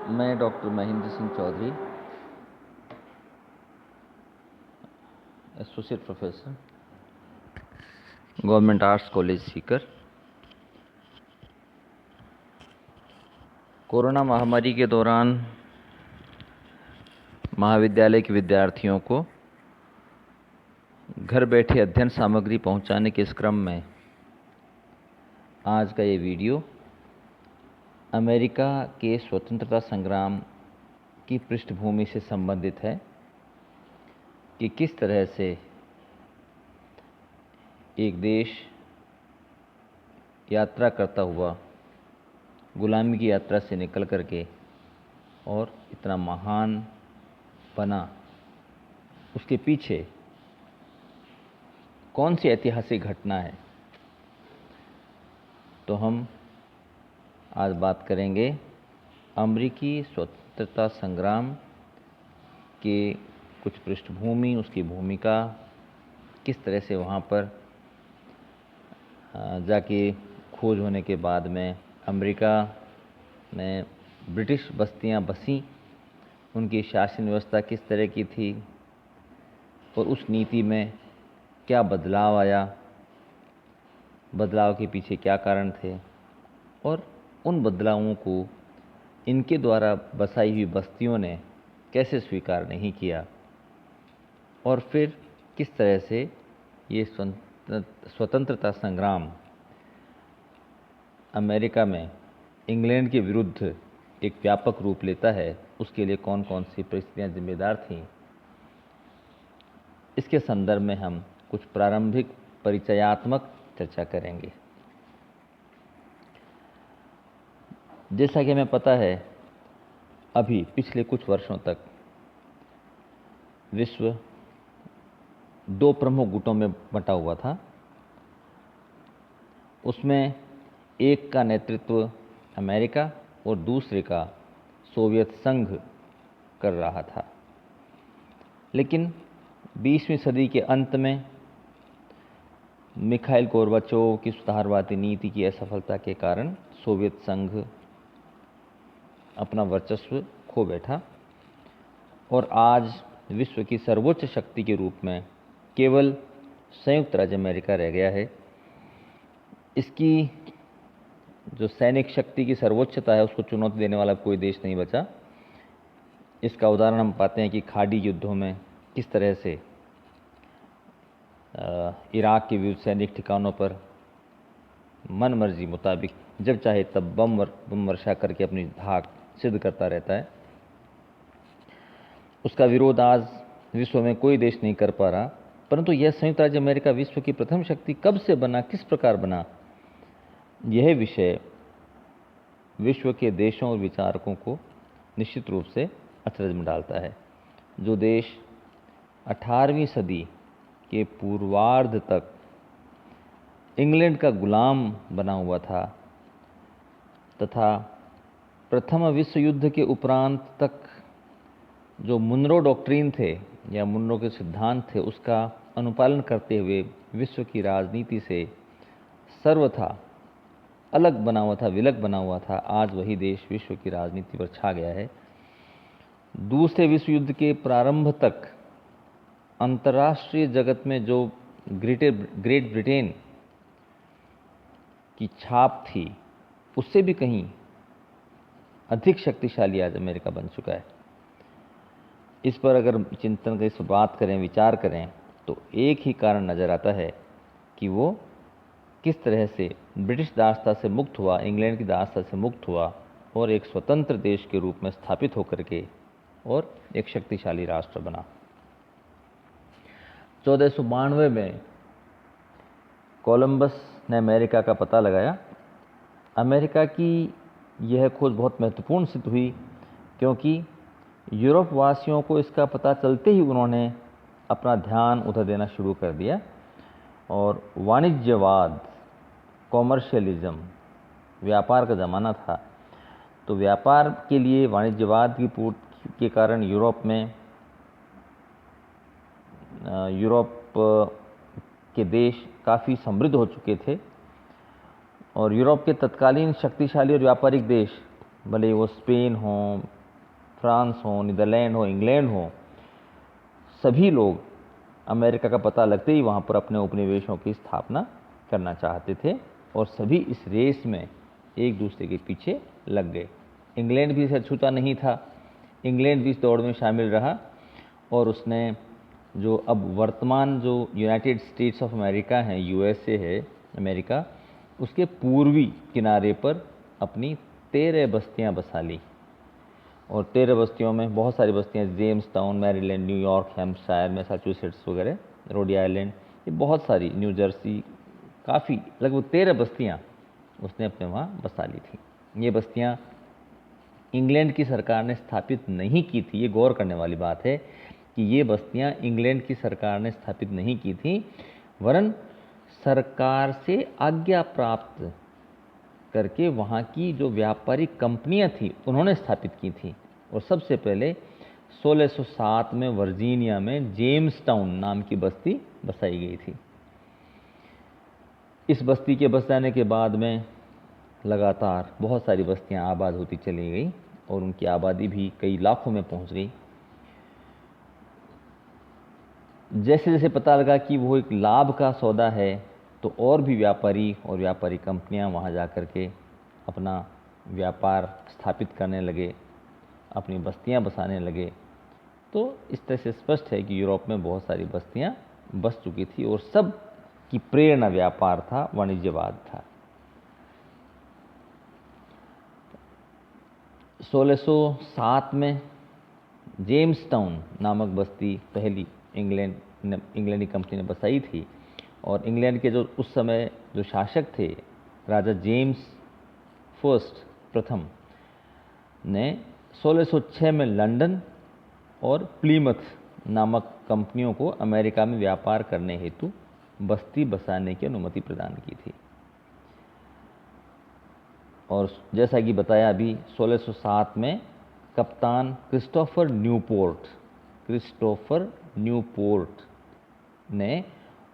मैं doctor Mahendra Singh Chaudhary, associate professor, government arts college Sikar. Corona महामारी के दौरान महाविद्यालय के विद्यार्थियों को घर बैठे अध्ययन सामग्री पहुंचाने के इस क्रम में आज का ये वीडियो अमेरिका के स्वतंत्रता संग्राम की पृष्ठभूमि से संबंधित है कि किस तरह से एक देश यात्रा करता हुआ गुलामी की यात्रा से निकल करके और इतना महान बना, उसके पीछे कौन सी ऐतिहासिक घटना है। तो हम आज बात करेंगे अमेरिकी स्वतंत्रता संग्राम के कुछ पृष्ठभूमि, उसकी भूमिका, किस तरह से वहाँ पर जाके खोज होने के बाद में अमेरिका में ब्रिटिश बस्तियाँ बसीं, उनकी शासन व्यवस्था किस तरह की थी और उस नीति में क्या बदलाव आया, बदलाव के पीछे क्या कारण थे और उन बदलावों को इनके द्वारा बसाई हुई बस्तियों ने कैसे स्वीकार नहीं किया और फिर किस तरह से ये स्वतंत्रता संग्राम अमेरिका में इंग्लैंड के विरुद्ध एक व्यापक रूप लेता है, उसके लिए कौन कौन सी परिस्थितियां जिम्मेदार थीं। इसके संदर्भ में हम कुछ प्रारंभिक परिचयात्मक चर्चा करेंगे। जैसा कि हमें पता है, अभी पिछले कुछ वर्षों तक विश्व दो प्रमुख गुटों में बंटा हुआ था। उसमें एक का नेतृत्व अमेरिका और दूसरे का सोवियत संघ कर रहा था। लेकिन 20वीं सदी के अंत में मिखाइल गोर्बाचोव की सुधारवादी नीति की असफलता के कारण सोवियत संघ अपना वर्चस्व खो बैठा और आज विश्व की सर्वोच्च शक्ति के रूप में केवल संयुक्त राज्य अमेरिका रह गया है। इसकी जो सैनिक शक्ति की सर्वोच्चता है, उसको चुनौती देने वाला कोई देश नहीं बचा। इसका उदाहरण हम पाते हैं कि खाड़ी युद्धों में किस तरह से इराक के विविध सैनिक ठिकानों पर मन मर्जी मुताबिक जब चाहे तब बम वर्षा करके अपनी धाक सिद्ध करता रहता है। उसका विरोध आज विश्व में कोई देश नहीं कर पा रहा। परंतु यह संयुक्त राज्य अमेरिका विश्व की प्रथम शक्ति कब से बना, किस प्रकार बना, यह विषय विश्व के देशों और विचारकों को निश्चित रूप से अचरज में डालता है। जो देश 18वीं सदी के पूर्वार्ध तक इंग्लैंड का गुलाम बना हुआ था तथा प्रथम विश्व युद्ध के उपरांत तक जो मुनरो डॉक्ट्रिन थे या मुनरो के सिद्धांत थे, उसका अनुपालन करते हुए विश्व की राजनीति से सर्वथा अलग बना हुआ था, विलग बना हुआ था, आज वही देश विश्व की राजनीति पर छा गया है। दूसरे विश्व युद्ध के प्रारंभ तक अंतर्राष्ट्रीय जगत में जो ग्रेट ब्रिटेन की छाप थी, उससे भी कहीं अधिक शक्तिशाली आज अमेरिका बन चुका है। इस पर अगर चिंतन करें, इस पर बात करें, विचार करें, तो एक ही कारण नज़र आता है कि वो किस तरह से ब्रिटिश दासता से मुक्त हुआ, इंग्लैंड की दासता से मुक्त हुआ और एक स्वतंत्र देश के रूप में स्थापित होकर के और एक शक्तिशाली राष्ट्र बना। 1492 में कोलंबस ने अमेरिका का पता लगाया। अमेरिका की यह खोज बहुत महत्वपूर्ण सिद्ध हुई क्योंकि यूरोप वासियों को इसका पता चलते ही उन्होंने अपना ध्यान उधर देना शुरू कर दिया और वाणिज्यवाद, कॉमर्शियलिज्म, व्यापार का ज़माना था, तो व्यापार के लिए वाणिज्यवाद की पूर्ति के कारण यूरोप के देश काफ़ी समृद्ध हो चुके थे और यूरोप के तत्कालीन शक्तिशाली और व्यापारिक देश, भले वो स्पेन हो, फ्रांस हो, नीदरलैंड हो, इंग्लैंड हो, सभी लोग अमेरिका का पता लगते ही वहाँ पर अपने उपनिवेशों की स्थापना करना चाहते थे और सभी इस रेस में एक दूसरे के पीछे लग गए। इंग्लैंड भी इसे छूता नहीं था, इंग्लैंड भी इस दौड़ में शामिल रहा और उसने जो अब वर्तमान जो यूनाइटेड स्टेट्स ऑफ अमेरिका है, यूएसए है अमेरिका, उसके पूर्वी किनारे पर अपनी 13 बस्तियां बसा ली। और 13 बस्तियों में बहुत सारी बस्तियां, James town, Maryland, New York, Hampshire, Massachusetts वगैरह, रोड आइलैंड, ये बहुत सारी, न्यू जर्सी, काफ़ी, लगभग 13 बस्तियां उसने अपने वहाँ बसा ली थी। ये बस्तियां इंग्लैंड की सरकार ने स्थापित नहीं की थी। ये गौर करने वाली बात है कि ये बस्तियां इंग्लैंड की सरकार ने स्थापित नहीं की थी, वरन सरकार से आज्ञा प्राप्त करके वहाँ की जो व्यापारिक कंपनियां थी उन्होंने स्थापित की थी। और सबसे पहले 1607 में वर्जीनिया में जेम्स टाउन नाम की बस्ती बसाई गई थी। इस बस्ती के बस जाने के बाद में लगातार बहुत सारी बस्तियां आबाद होती चली गई और उनकी आबादी भी कई लाखों में पहुंच गई। जैसे जैसे पता लगा कि वो एक लाभ का सौदा है, तो और भी व्यापारी और व्यापारी कंपनियां वहां जाकर के अपना व्यापार स्थापित करने लगे, अपनी बस्तियां बसाने लगे। तो इस तरह से स्पष्ट है कि यूरोप में बहुत सारी बस्तियां बस चुकी थी और सब की प्रेरणा व्यापार था, वाणिज्यवाद था। 1607 में जेम्स टाउन नामक बस्ती पहली इंग्लैंडी कंपनी ने बसाई थी और इंग्लैंड के जो उस समय जो शासक थे, राजा जेम्स फर्स्ट प्रथम ने 1606 में लंदन और प्लीमथ नामक कंपनियों को अमेरिका में व्यापार करने हेतु बस्ती बसाने की अनुमति प्रदान की थी। और जैसा कि बताया अभी, 1607 में कप्तान क्रिस्टोफर न्यूपोर्ट ने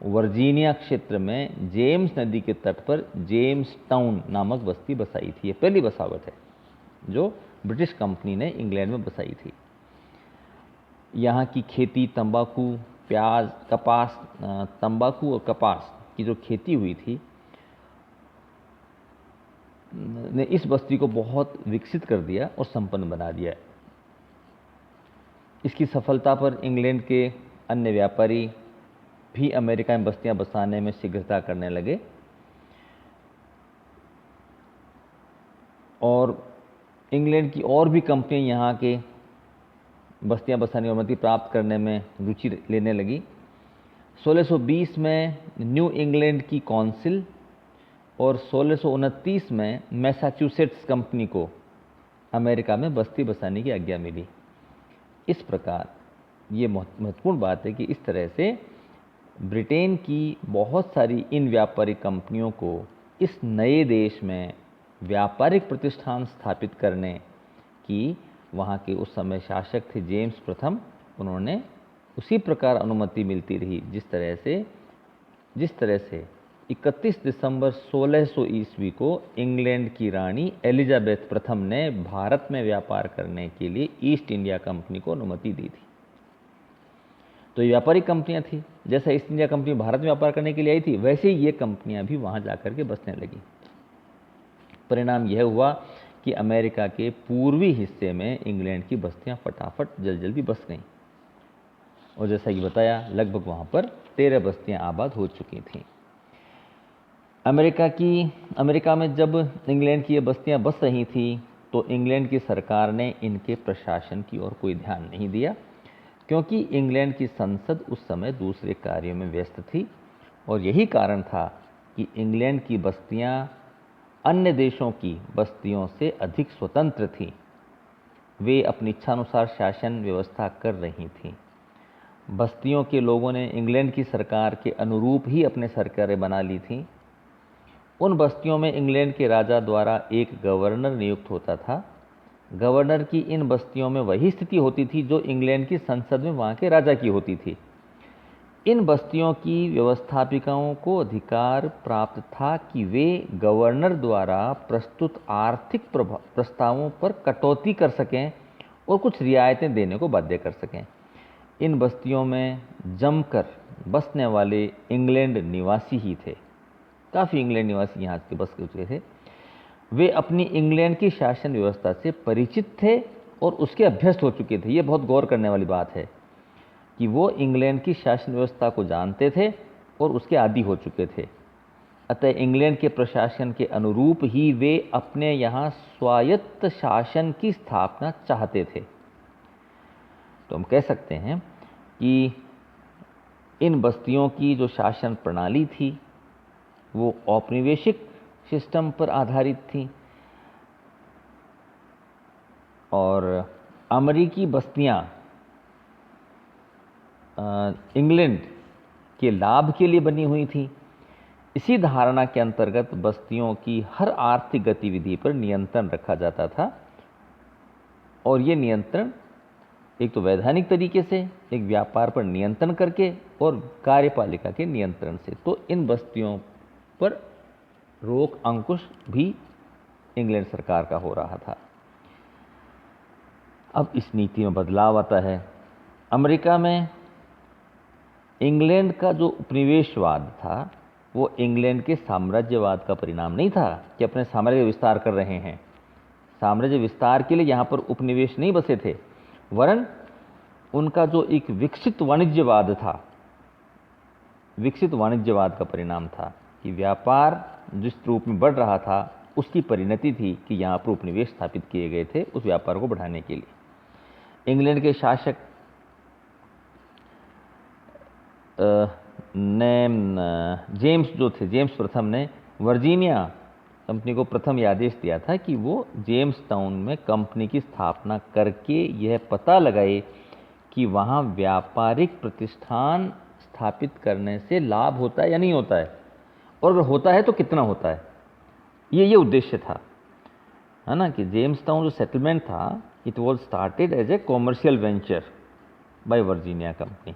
वर्जीनिया क्षेत्र में जेम्स नदी के तट पर जेम्स टाउन नामक बस्ती बसाई थी। ये पहली बसावट है जो ब्रिटिश कंपनी ने इंग्लैंड में बसाई थी। यहाँ की खेती तंबाकू, प्याज, कपास, तंबाकू और कपास की जो खेती हुई थी ने इस बस्ती को बहुत विकसित कर दिया और संपन्न बना दिया। इसकी सफलता पर इंग्लैंड के अन्य व्यापारी भी अमेरिका में बस्तियां बसाने में शीघ्रता करने लगे और इंग्लैंड की और भी कंपनियां यहाँ के बस्तियां बसाने की अनुमति प्राप्त करने में रुचि लेने लगी। 1620 में न्यू इंग्लैंड की काउंसिल और 1629 में मैसाचुसेट्स कंपनी को अमेरिका में बस्ती बसाने की आज्ञा मिली। इस प्रकार ये महत्वपूर्ण बात है कि इस तरह से ब्रिटेन की बहुत सारी इन व्यापारिक कंपनियों को इस नए देश में व्यापारिक प्रतिष्ठान स्थापित करने की वहाँ के उस समय शासक थे जेम्स प्रथम, उन्होंने उसी प्रकार अनुमति मिलती रही जिस तरह से 31 दिसंबर 1600 ईस्वी को इंग्लैंड की रानी एलिजाबेथ प्रथम ने भारत में व्यापार करने के लिए ईस्ट इंडिया कंपनी को अनुमति दी थी। तो ये व्यापारिक कंपनियां थी, जैसा ईस्ट इंडिया कंपनी भारत में व्यापार करने के लिए आई थी, वैसे ही ये कंपनियां भी वहां जाकर के बसने लगी। परिणाम यह हुआ कि अमेरिका के पूर्वी हिस्से में इंग्लैंड की बस्तियां फटाफट जल्दी बस गईं और जैसा कि बताया, लगभग वहां पर 13 बस्तियां आबाद हो चुकी थीं। अमेरिका में जब इंग्लैंड की ये बस्तियां बस रही थी तो इंग्लैंड की सरकार ने इनके प्रशासन की ओर कोई ध्यान नहीं दिया, क्योंकि इंग्लैंड की संसद उस समय दूसरे कार्यों में व्यस्त थी और यही कारण था कि इंग्लैंड की बस्तियां अन्य देशों की बस्तियों से अधिक स्वतंत्र थीं। वे अपनी इच्छानुसार शासन व्यवस्था कर रही थीं। बस्तियों के लोगों ने इंग्लैंड की सरकार के अनुरूप ही अपने सरकारें बना ली थीं। उन बस्तियों में इंग्लैंड के राजा द्वारा एक गवर्नर नियुक्त होता था। गवर्नर की इन बस्तियों में वही स्थिति होती थी जो इंग्लैंड की संसद में वहाँ के राजा की होती थी। इन बस्तियों की व्यवस्थापिकाओं को अधिकार प्राप्त था कि वे गवर्नर द्वारा प्रस्तुत आर्थिक प्रस्तावों पर कटौती कर सकें और कुछ रियायतें देने को बाध्य कर सकें। इन बस्तियों में जमकर बसने वाले इंग्लैंड निवासी ही थे। काफ़ी इंग्लैंड निवासी यहाँ के बस चुके थे। वे अपनी इंग्लैंड की शासन व्यवस्था से परिचित थे और उसके अभ्यस्त हो चुके थे। ये बहुत गौर करने वाली बात है कि वो इंग्लैंड की शासन व्यवस्था को जानते थे और उसके आदी हो चुके थे। अतः इंग्लैंड के प्रशासन के अनुरूप ही वे अपने यहाँ स्वायत्त शासन की स्थापना चाहते थे। तो हम कह सकते हैं कि इन बस्तियों की जो शासन प्रणाली थी वो औपनिवेशिक सिस्टम पर आधारित थी और अमेरिकी बस्तियां इंग्लैंड के लाभ के लिए बनी हुई थी। इसी धारणा के अंतर्गत बस्तियों की हर आर्थिक गतिविधि पर नियंत्रण रखा जाता था और ये नियंत्रण एक तो वैधानिक तरीके से, एक व्यापार पर नियंत्रण करके और कार्यपालिका के नियंत्रण से। तो इन बस्तियों पर रोक अंकुश भी इंग्लैंड सरकार का हो रहा था। अब इस नीति में बदलाव आता है। अमेरिका में इंग्लैंड का जो उपनिवेशवाद था वो इंग्लैंड के साम्राज्यवाद का परिणाम नहीं था कि अपने साम्राज्य विस्तार कर रहे हैं। साम्राज्य विस्तार के लिए यहाँ पर उपनिवेश नहीं बसे थे, वरन उनका जो एक विकसित वाणिज्यवाद था, विकसित वाणिज्यवाद का परिणाम था कि व्यापार जिस रूप में बढ़ रहा था उसकी परिणति थी कि यहाँ पर उपनिवेश स्थापित किए गए थे उस व्यापार को बढ़ाने के लिए। इंग्लैंड के शासक जेम्स जो थे, जेम्स प्रथम ने वर्जीनिया कंपनी को प्रथम यह आदेश दिया था कि वो जेम्स टाउन में कंपनी की स्थापना करके यह पता लगाए कि वहाँ व्यापारिक प्रतिष्ठान स्थापित करने से लाभ होता है या नहीं होता है, और अगर होता है तो कितना होता है। ये उद्देश्य था, है ना, कि जेम्स टाउन जो सेटलमेंट था it was started as a commercial venture by Virginia company.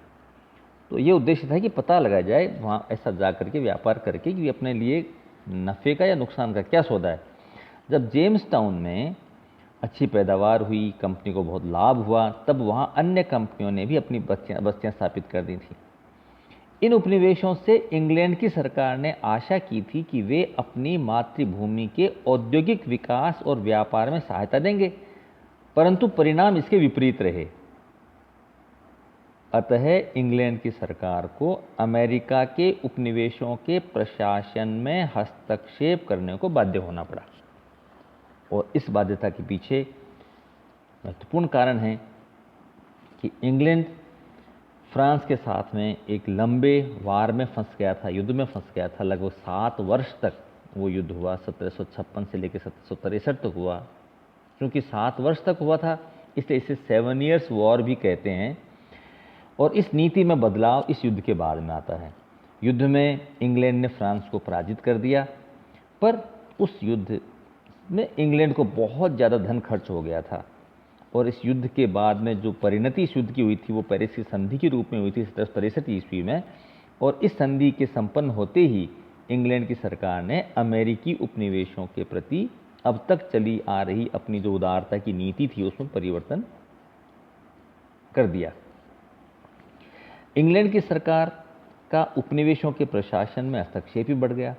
तो ये उद्देश्य था कि पता लगाया जाए वहाँ ऐसा जा करके व्यापार करके कि अपने लिए नफ़े का या नुकसान का क्या सौदा है। जब जेम्स टाउन में अच्छी पैदावार हुई, कंपनी को बहुत लाभ हुआ, तब वहाँ अन्य कंपनियों ने भी अपनी बस्तियाँ स्थापित कर दी थी। इन उपनिवेशों से इंग्लैंड की सरकार ने आशा की थी कि वे अपनी मातृभूमि के औद्योगिक विकास और व्यापार में सहायता देंगे, परंतु परिणाम इसके विपरीत रहे। अतः इंग्लैंड की सरकार को अमेरिका के उपनिवेशों के प्रशासन में हस्तक्षेप करने को बाध्य होना पड़ा। और इस बाध्यता के पीछे महत्वपूर्ण कारण है कि इंग्लैंड फ्रांस के साथ में एक लंबे वार में फंस गया था, युद्ध में फंस गया था। लगभग 7 वर्ष तक वो युद्ध हुआ, 1756 से लेकर 1763 तक हुआ। क्योंकि 7 वर्ष तक हुआ था इसलिए इसे 7 ईयर्स वॉर भी कहते हैं। और इस नीति में बदलाव इस युद्ध के बाद में आता है। युद्ध में इंग्लैंड ने फ्रांस को पराजित कर दिया, पर उस युद्ध में इंग्लैंड को बहुत ज़्यादा धन खर्च हो गया था। और इस युद्ध के बाद में जो परिणति इस युद्ध की हुई थी वो पेरिस की संधि के रूप में हुई थी 1763 ईस्वी में। और इस संधि के संपन्न होते ही इंग्लैंड की सरकार ने अमेरिकी उपनिवेशों के प्रति अब तक चली आ रही अपनी जो उदारता की नीति थी उसमें परिवर्तन कर दिया। इंग्लैंड की सरकार का उपनिवेशों के प्रशासन में हस्तक्षेप भी बढ़ गया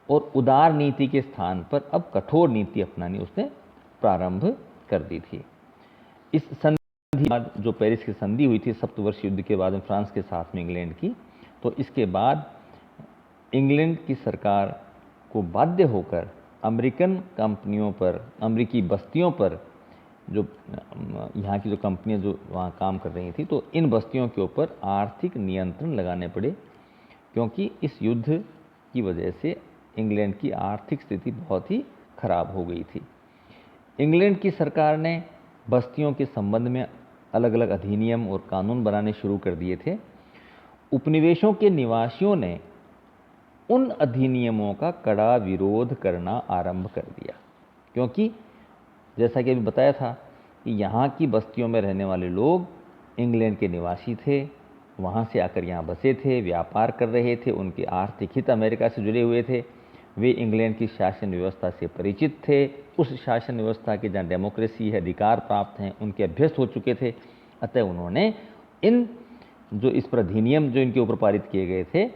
और उदार नीति के स्थान पर अब कठोर नीति अपनानी उसने प्रारंभ कर दी थी। इस संधि के बाद जो पेरिस की संधि हुई थी सप्तवर्ष युद्ध के बाद में फ्रांस के साथ में इंग्लैंड की, तो इसके बाद इंग्लैंड की सरकार को बाध्य होकर अमेरिकन कंपनियों पर, अमेरिकी बस्तियों पर, जो यहाँ की जो कंपनियाँ जो वहाँ काम कर रही थी, तो इन बस्तियों के ऊपर आर्थिक नियंत्रण लगाने पड़े, क्योंकि इस युद्ध की वजह से इंग्लैंड की आर्थिक स्थिति बहुत ही खराब हो गई थी। इंग्लैंड की सरकार ने बस्तियों के संबंध में अलग अलग अधिनियम और कानून बनाने शुरू कर दिए थे। उपनिवेशों के निवासियों ने उन अधिनियमों का कड़ा विरोध करना आरंभ कर दिया, क्योंकि जैसा कि अभी बताया था कि यहाँ की बस्तियों में रहने वाले लोग इंग्लैंड के निवासी थे, वहाँ से आकर यहाँ बसे थे, व्यापार कर रहे थे, उनके आर्थिक हित अमेरिका से जुड़े हुए थे। वे इंग्लैंड की शासन व्यवस्था से परिचित थे, उस शासन व्यवस्था के जहाँ डेमोक्रेसी है, अधिकार प्राप्त हैं, उनके अभ्यस्त हो चुके थे। अतः उन्होंने इन जो इस पर अधिनियम जो इनके ऊपर पारित किए गए थे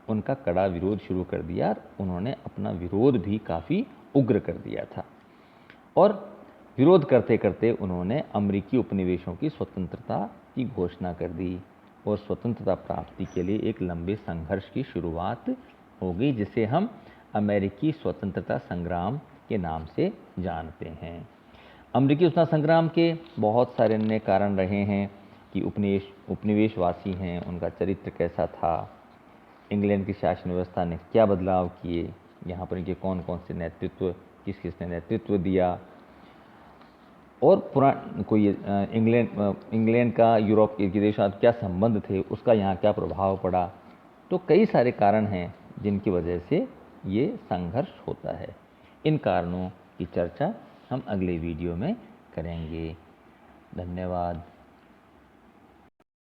उनका कड़ा विरोध शुरू कर दिया। उन्होंने अपना विरोध भी काफ़ी उग्र कर दिया था और विरोध करते करते उन्होंने अमेरिकी उपनिवेशों की स्वतंत्रता की घोषणा कर दी और स्वतंत्रता प्राप्ति के लिए एक लंबे संघर्ष की शुरुआत हो गई, जिसे हम अमेरिकी स्वतंत्रता संग्राम के नाम से जानते हैं। अमेरिकी स्वतंत्रता संग्राम के बहुत सारे अन्य कारण रहे हैं कि उपनिवेशवासी हैं, उनका चरित्र कैसा था, इंग्लैंड की शासन व्यवस्था ने क्या बदलाव किए, यहाँ पर इनके कौन कौन से नेतृत्व, किस किसने नेतृत्व दिया, और कोई इंग्लैंड का यूरोप के देशों के साथ क्या संबंध थे, उसका यहाँ क्या प्रभाव पड़ा। तो कई सारे कारण हैं जिनकी वजह से ये संघर्ष होता है। इन कारणों की चर्चा हम अगले वीडियो में करेंगे। धन्यवाद।